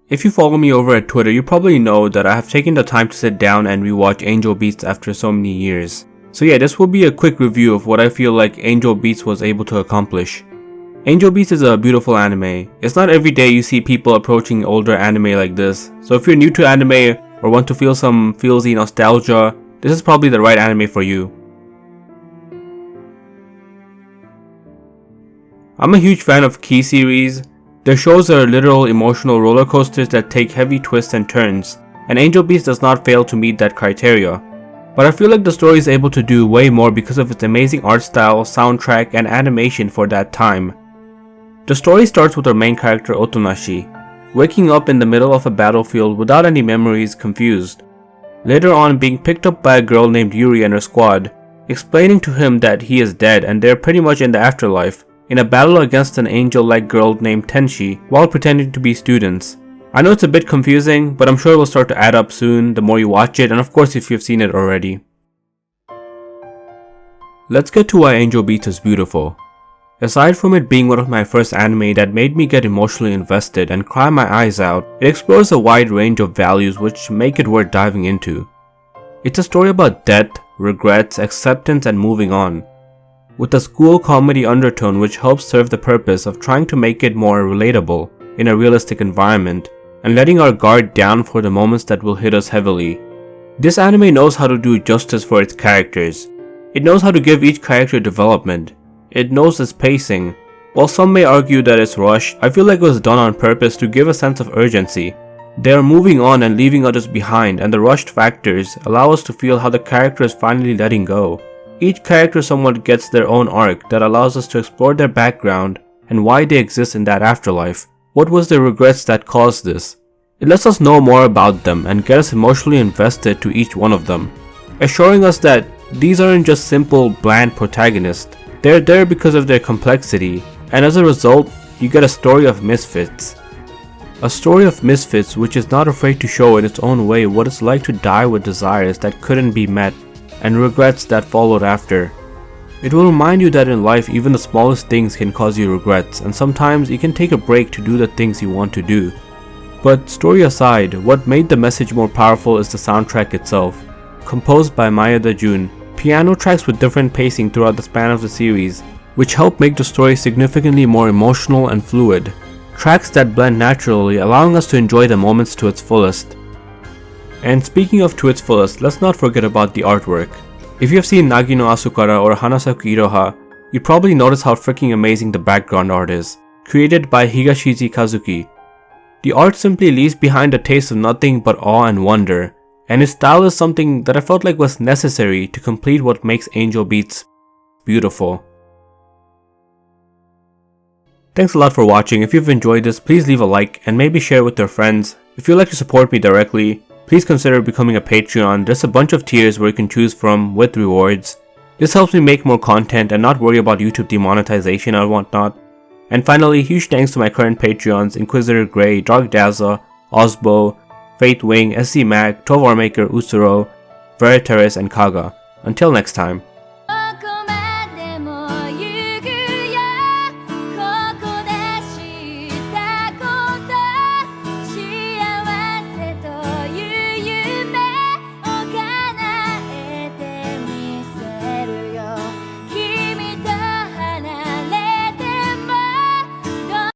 If you follow me over at Twitter, you probably know that I have taken the time to sit down and rewatch Angel Beats after so many years. So yeah, this will be a quick review of what I feel like Angel Beats was able to accomplish. Angel Beats is a beautiful anime. It's not every day you see people approaching older anime like this, so if you're new to anime or want to feel some feelsy nostalgia, this is probably the right anime for you. I'm a huge fan of Key series. Their shows are literal emotional roller coasters that take heavy twists and turns, and Angel Beats does not fail to meet that criteria. But I feel like the story is able to do way more because of its amazing art style, soundtrack, and animation for that time. The story starts with our main character Otonashi, waking up in the middle of a battlefield without any memories, confused. Later on being picked up by a girl named Yuri and her squad, explaining to him that he is dead and they're pretty much in the afterlife, in a battle against an angel-like girl named Tenshi while pretending to be students. I know it's a bit confusing, but I'm sure it will start to add up soon the more you watch it, and of course if you've seen it already. Let's get to why Angel Beats is beautiful. Aside from it being one of my first anime that made me get emotionally invested and cry my eyes out, it explores a wide range of values which make it worth diving into. It's a story about death, regrets, acceptance, and moving on, with a school comedy undertone which helps serve the purpose of trying to make it more relatable in a realistic environment, and letting our guard down for the moments that will hit us heavily. This anime knows how to do justice for its characters. It knows how to give each character development. It knows its pacing. While some may argue that it's rushed, I feel like it was done on purpose to give a sense of urgency. They are moving on and leaving others behind, and the rushed factors allow us to feel how the character is finally letting go. Each character somewhat gets their own arc that allows us to explore their background and why they exist in that afterlife. What was their regrets that caused this? It lets us know more about them and get us emotionally invested to each one of them, assuring us that these aren't just simple, bland protagonists. They're there because of their complexity, and as a result, you get a story of misfits. A story of misfits which is not afraid to show in its own way what it's like to die with desires that couldn't be met, and regrets that followed after. It will remind you that in life even the smallest things can cause you regrets, and sometimes you can take a break to do the things you want to do. But story aside, what made the message more powerful is the soundtrack itself. Composed by Maeda Jun, piano tracks with different pacing throughout the span of the series, which help make the story significantly more emotional and fluid. Tracks that blend naturally, allowing us to enjoy the moments to its fullest. And speaking of to its fullest, let's not forget about the artwork. If you have seen Nagi no Asukara or Hanasaku Iroha, you probably notice how freaking amazing the background art is, created by Higashizi Kazuki. The art simply leaves behind a taste of nothing but awe and wonder, and his style is something that I felt like was necessary to complete what makes Angel Beats beautiful. Thanks a lot for watching. If you've enjoyed this, please leave a like and maybe share with your friends. If you'd like to support me directly, please consider becoming a Patreon. There's a bunch of tiers where you can choose from with rewards. This helps me make more content and not worry about YouTube demonetization and whatnot. And finally, huge thanks to my current Patreons, InquistorGrey, Darkdazza, Ausbo, Faithwing, SC Mac, 12 Maker, Utsuro, Verräterus, and Kaga. Until next time.